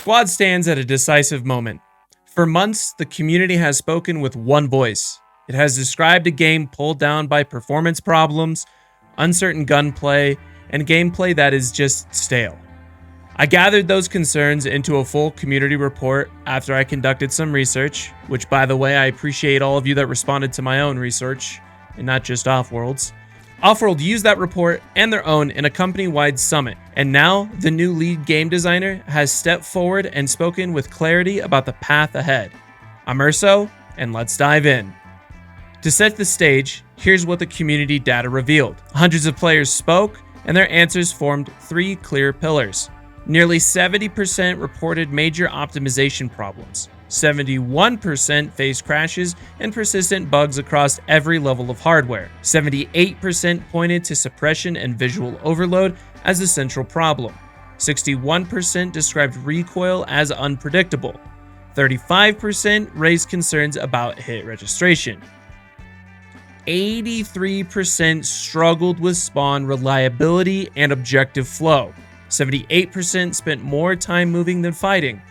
Squad stands at a decisive moment. For months, the community has spoken with one voice. It has described a game pulled down by performance problems, uncertain gunplay, and gameplay that is just stale. I gathered those concerns into a full community report after I conducted some research, which, by the way, I appreciate all of you that responded to my own research, and not just Offworld's. Offworld used that report and their own in a company-wide summit, and now the new lead game designer has stepped forward and spoken with clarity about the path ahead. I'm Urso, and let's dive in. To set the stage, here's what the community data revealed. Hundreds of players spoke, and their answers formed three clear pillars. Nearly 70% reported major optimization problems. 71% faced crashes and persistent bugs across every level of hardware. 78% pointed to suppression and visual overload as the central problem. 61% described recoil as unpredictable. 35% raised concerns about hit registration. 83% struggled with spawn reliability and objective flow. 78% spent more time moving than fighting.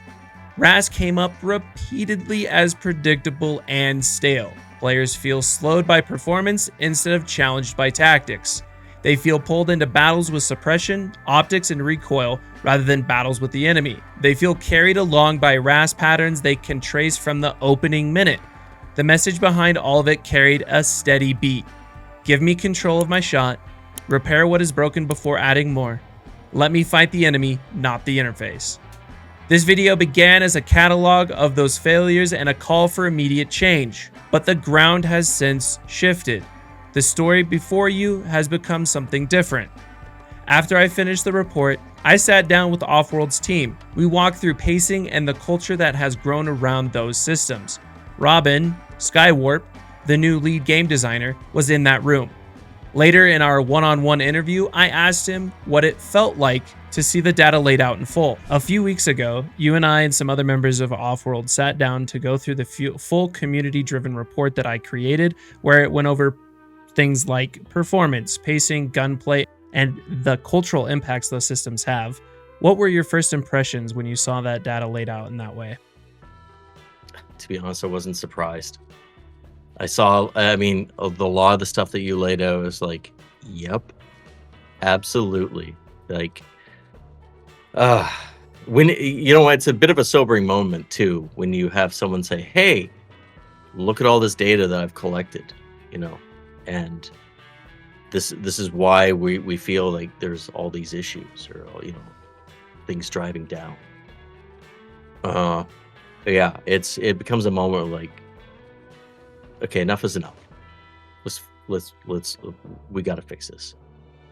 RAAS came up repeatedly as predictable and stale. Players feel slowed by performance instead of challenged by tactics. They feel pulled into battles with suppression, optics, and recoil rather than battles with the enemy. They feel carried along by RAAS patterns they can trace from the opening minute. The message behind all of it carried a steady beat. Give me control of my shot. Repair what is broken before adding more. Let me fight the enemy, not the interface. This video began as a catalog of those failures and a call for immediate change, but the ground has since shifted. The story before you has become something different. After I finished the report, I sat down with Offworld's team. We walked through pacing and the culture that has grown around those systems. Robin, Skywarp, the new lead game designer, was in that room. Later in our one-on-one interview, I asked him what it felt like to see the data laid out in full. A few weeks ago, you and I and some other members of Offworld sat down to go through the full community-driven report that I created, where it went over things like performance, pacing, gunplay, and the cultural impacts those systems have. What were your first impressions when you saw that data laid out in that way? To be honest, I wasn't surprised. A lot of the stuff that you laid out is like, yep, absolutely. Like, when, it's a bit of a sobering moment too, when you have someone say, hey, look at all this data that I've collected, and this is why we feel like there's all these issues or, things driving down. Yeah, it becomes a moment of like, okay, enough is enough. We got to fix this.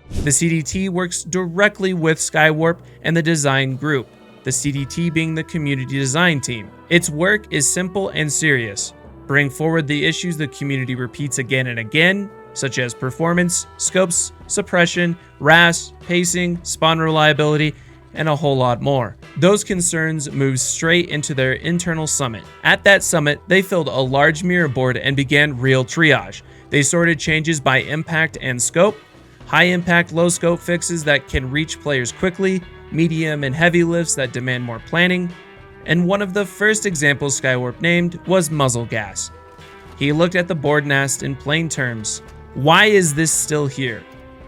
The CDT works directly with Skywarp and the design group, the CDT being the community design team. Its work is simple and serious. Bring forward the issues the community repeats again and again, such as performance, scopes, suppression, RAAS, pacing, spawn reliability, and a whole lot more. Those concerns moved straight into their internal summit. At that summit, they filled a large mirror board and began real triage. They sorted changes by impact and scope, high impact, low scope fixes that can reach players quickly, medium and heavy lifts that demand more planning, and one of the first examples Skywarp named was muzzle gas. He looked at the board and asked in plain terms, why is this still here?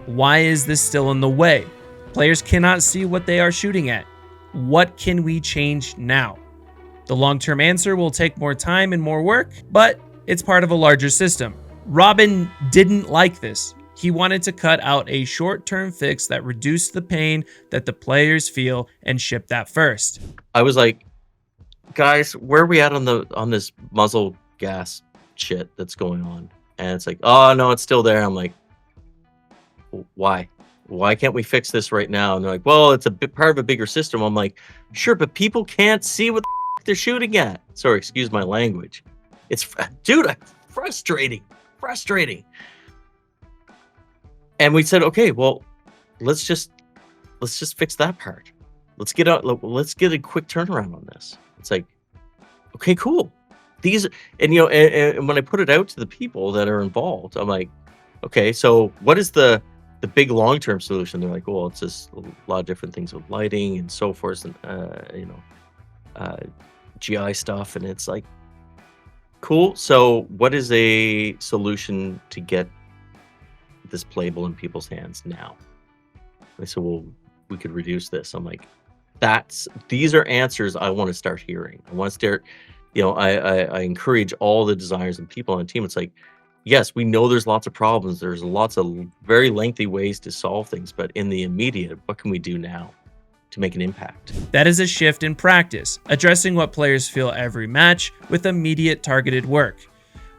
Why is this still in the way? Players cannot see what they are shooting at. What can we change now? The long-term answer will take more time and more work, but it's part of a larger system. Robin didn't like this. He wanted to cut out a short-term fix that reduced the pain that the players feel and ship that first. I was like, guys, where are we at on this muzzle gas shit that's going on? And it's like, oh no, it's still there. I'm like, why? Why can't we fix this right now? And they're like, well, it's a part of a bigger system. I'm like, sure, but people can't see what the they're shooting at. Sorry, excuse my language. Dude, frustrating. And we said, okay, well, let's just fix that part. Let's get a quick turnaround on this. It's like, okay, cool. And when I put it out to the people that are involved, I'm like, okay, so what is the big long-term solution? They're like, well, it's just a lot of different things with lighting and so forth, and uh, GI stuff, and it's like, cool. So what is a solution to get this playable in people's hands now? They said, well, we could reduce this. I'm like, these are answers I want to start hearing. I want to start, I encourage all the designers and people on the team. It's like, yes, we know there's lots of problems. There's lots of very lengthy ways to solve things, but in the immediate, what can we do now to make an impact? That is a shift in practice, addressing what players feel every match with immediate targeted work,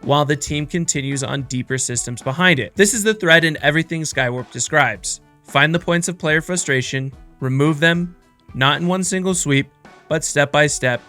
while the team continues on deeper systems behind it. This is the thread in everything Skywarp describes. Find the points of player frustration, remove them, not in one single sweep, but step by step,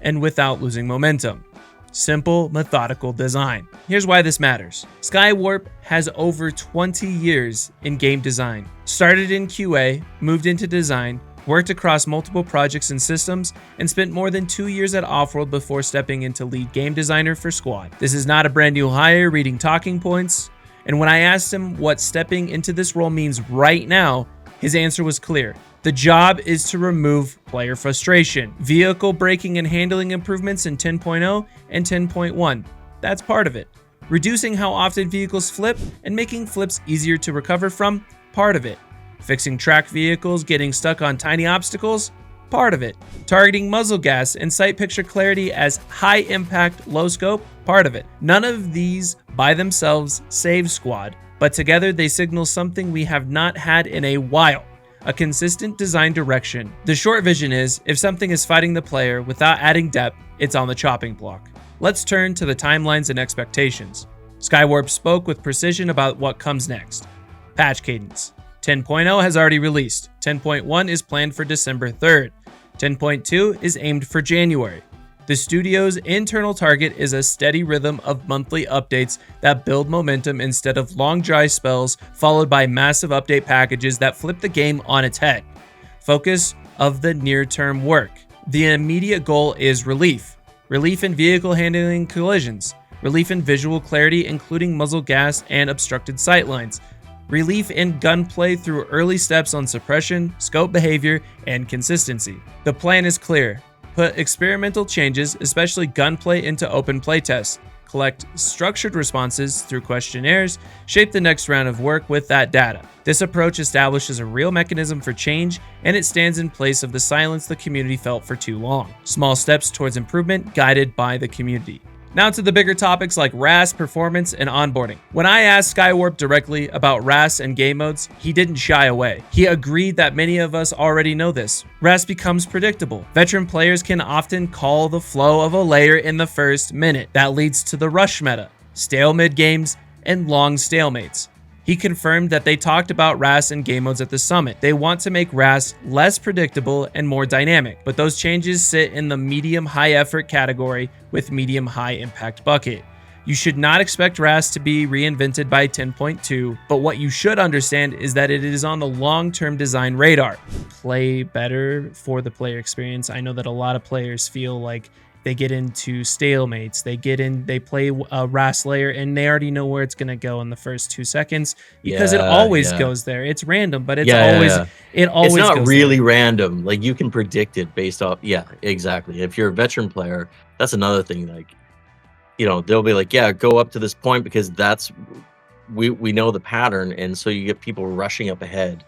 and without losing momentum. Simple, methodical design. Here's why this matters. Skywarp has over 20 years in game design. Started in QA, moved into design, worked across multiple projects and systems, and spent more than 2 years at Offworld before stepping into lead game designer for Squad. This is not a brand new hire reading talking points, and when I asked him what stepping into this role means right now, his answer was clear. The job is to remove player frustration. Vehicle braking and handling improvements in 10.0 and 10.1. That's part of it. Reducing how often vehicles flip and making flips easier to recover from. Part of it. Fixing tracked vehicles getting stuck on tiny obstacles. Part of it. Targeting muzzle gas and sight picture clarity as high impact, low scope. Part of it. None of these by themselves save Squad, but together they signal something we have not had in a while. A consistent design direction. The short vision is, if something is fighting the player without adding depth, it's on the chopping block. Let's turn to the timelines and expectations. Skywarp spoke with precision about what comes next. Patch cadence. 10.0 has already released. 10.1 is planned for December 3rd. 10.2 is aimed for January. The studio's internal target is a steady rhythm of monthly updates that build momentum instead of long dry spells followed by massive update packages that flip the game on its head. Focus of the near-term work. The immediate goal is relief. Relief in vehicle handling collisions. Relief in visual clarity including muzzle gas and obstructed sightlines. Relief in gunplay through early steps on suppression, scope behavior, and consistency. The plan is clear. Put experimental changes, especially gunplay, into open playtests. Collect structured responses through questionnaires. Shape the next round of work with that data. This approach establishes a real mechanism for change, and it stands in place of the silence the community felt for too long. Small steps towards improvement guided by the community. Now to the bigger topics like RAAS, performance, and onboarding. When I asked Skywarp directly about RAAS and game modes, he didn't shy away. He agreed that many of us already know this. RAAS becomes predictable. Veteran players can often call the flow of a layer in the first minute. That leads to the rush meta, stale mid games, and long stalemates. He confirmed that they talked about RAAS and game modes at the summit. They want to make RAAS less predictable and more dynamic, but those changes sit in the medium-high effort category with medium-high impact bucket. You should not expect RAAS to be reinvented by 10.2, but what you should understand is that it is on the long-term design radar. Play better for the player experience. I know that a lot of players feel like they get into stalemates, they play a RAAS layer and they already know where it's going to go in the first 2 seconds because it always goes there. It's random, but it's it's not really random. Like you can predict it based off. Yeah, exactly. If you're a veteran player, that's another thing. Like, they'll be like, yeah, go up to this point because we know the pattern. And so you get people rushing up ahead,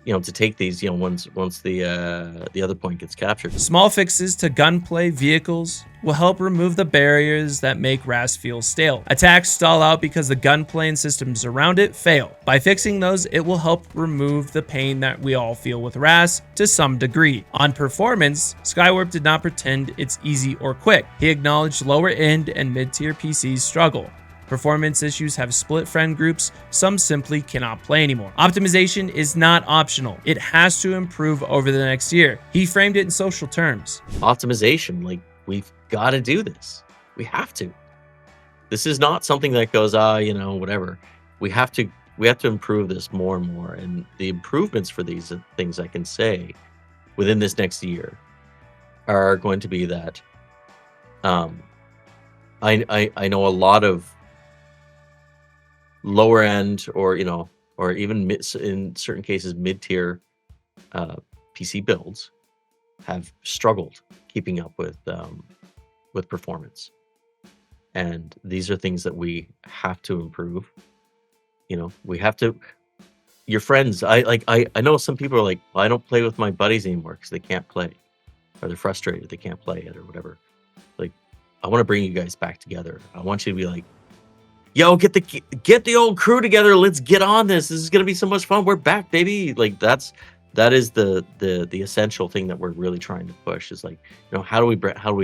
to take these, once the other point gets captured. Small fixes to gunplay vehicles will help remove the barriers that make RAAS feel stale. Attacks stall out because the gunplay and systems around it fail. By fixing those, it will help remove the pain that we all feel with RAAS to some degree. On performance, Skywarp did not pretend it's easy or quick. He acknowledged lower end and mid-tier PCs struggle. Performance issues have split friend groups, some simply cannot play anymore. Optimization is not optional. It has to improve over the next year. He framed it in social terms. Optimization, like we've got to do this. We have to. This is not something that goes, whatever. We have to improve this more and more. And the improvements for these things I can say within this next year are going to be that I know a lot of lower end or even in certain cases mid-tier PC builds have struggled keeping up with performance. And these are things that we have to improve. You know, we have to. Your friends, I know some people are like, well, I don't play with my buddies anymore because they can't play, or they're frustrated they can't play it or whatever. Like, I want to bring you guys back together. I want you to be like, yo, get the old crew together. Let's get on this. This is gonna be so much fun. We're back, baby. Like that is the essential thing that we're really trying to push, is like, you know, how do we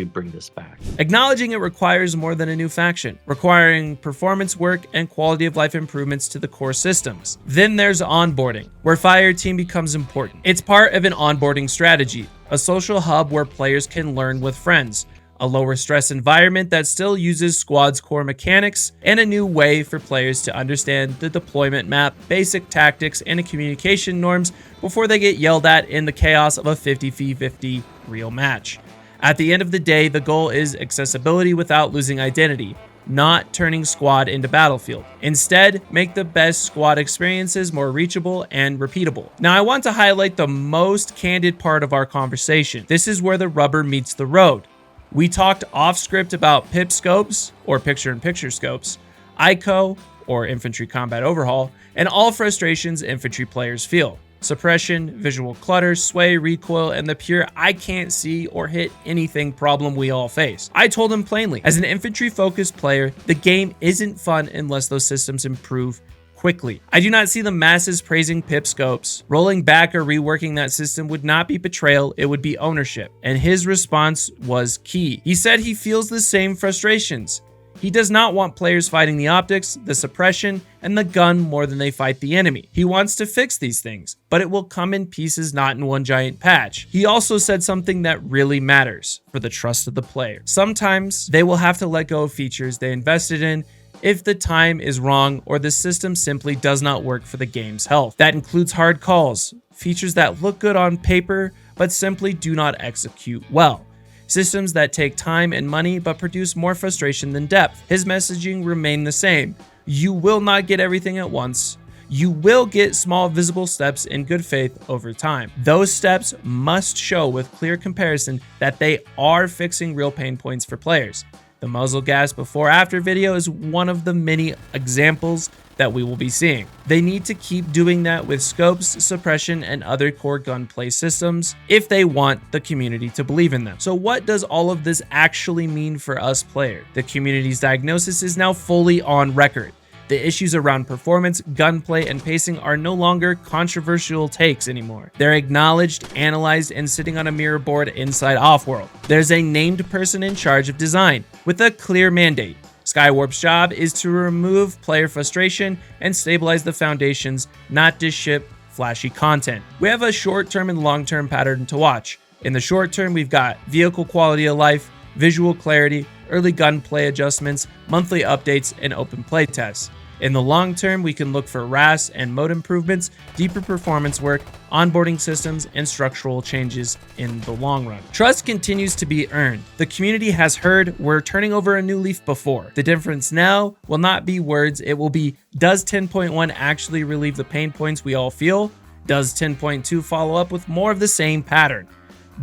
bring this back? Acknowledging it requires more than a new faction, requiring performance work and quality of life improvements to the core systems. Then there's onboarding, where Fire Team becomes important. It's part of an onboarding strategy, a social hub where players can learn with friends, a lower stress environment that still uses squad's core mechanics, and a new way for players to understand the deployment map, basic tactics, and communication norms before they get yelled at in the chaos of a 50v50 real match. At the end of the day, the goal is accessibility without losing identity, not turning squad into Battlefield. Instead, make the best squad experiences more reachable and repeatable. Now, I want to highlight the most candid part of our conversation. This is where the rubber meets the road. We talked off script about PIP scopes, or picture-in-picture scopes, ICO, or infantry combat overhaul, and all frustrations infantry players feel. Suppression, visual clutter, sway, recoil, and the pure I can't see or hit anything problem we all face. I told him plainly, as an infantry-focused player, the game isn't fun unless those systems improve quickly. I do not see the masses praising pip scopes. Rolling back or reworking that system would not be betrayal, it would be ownership. And his response was key. He said he feels the same frustrations. He does not want players fighting the optics, the suppression, and the gun more than they fight the enemy. He wants to fix these things, but it will come in pieces, not in one giant patch. He also said something that really matters for the trust of the player. Sometimes they will have to let go of features they invested in if the time is wrong or the system simply does not work for the game's health. That includes hard calls, features that look good on paper but simply do not execute well, systems that take time and money but produce more frustration than depth. His messaging remained the same. You will not get everything at once. You will get small visible steps in good faith over time. Those steps must show with clear comparison that they are fixing real pain points for players. The muzzle gas before-after video is one of the many examples that we will be seeing. They need to keep doing that with scopes, suppression, and other core gunplay systems if they want the community to believe in them. So what does all of this actually mean for us players? The community's diagnosis is now fully on record. The issues around performance, gunplay, and pacing are no longer controversial takes anymore. They're acknowledged, analyzed, and sitting on a mirror board inside Offworld. There's a named person in charge of design, with a clear mandate. Skywarp's job is to remove player frustration and stabilize the foundations, not to ship flashy content. We have a short-term and long-term pattern to watch. In the short term, we've got vehicle quality of life, visual clarity, early gunplay adjustments, monthly updates, and open playtests. In the long term, we can look for RAAS and mode improvements, deeper performance work, onboarding systems, and structural changes in the long run. Trust continues to be earned. The community has heard we're turning over a new leaf before. The difference now will not be words, it will be, does 10.1 actually relieve the pain points we all feel? Does 10.2 follow up with more of the same pattern?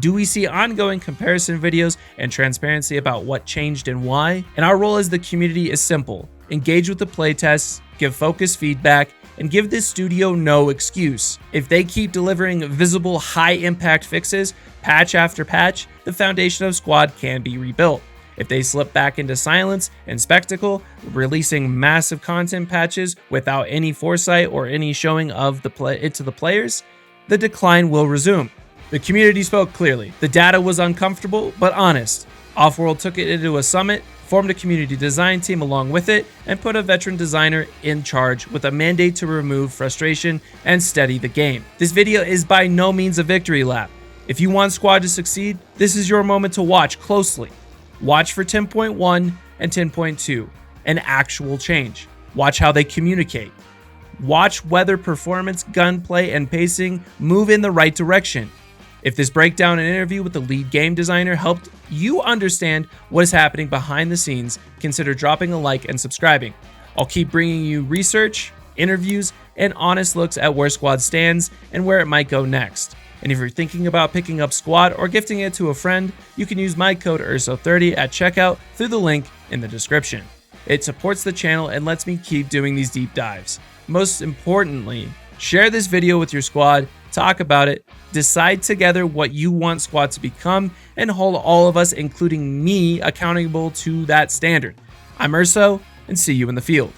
Do we see ongoing comparison videos and transparency about what changed and why? And our role as the community is simple. Engage with the playtests, give focused feedback, and give this studio no excuse. If they keep delivering visible, high-impact fixes, patch after patch, the foundation of Squad can be rebuilt. If they slip back into silence and spectacle, releasing massive content patches without any foresight or any showing of it to the players, the decline will resume. The community spoke clearly. The data was uncomfortable, but honest. Offworld took it into a summit, formed a community design team along with it, and put a veteran designer in charge with a mandate to remove frustration and steady the game. This video is by no means a victory lap. If you want Squad to succeed, this is your moment to watch closely. Watch for 10.1 and 10.2, an actual change. Watch how they communicate. Watch whether performance, gunplay, and pacing move in the right direction. If this breakdown and interview with the lead game designer helped you understand what is happening behind the scenes, consider dropping a like and subscribing. I'll keep bringing you research, interviews, and honest looks at where Squad stands and where it might go next. And if you're thinking about picking up Squad or gifting it to a friend, you can use my code URSO30 at checkout through the link in the description. It supports the channel and lets me keep doing these deep dives. Most importantly, share this video with your squad, talk about it, decide together what you want Squad to become, and hold all of us, including me, accountable to that standard. I'm Urso, and see you in the field.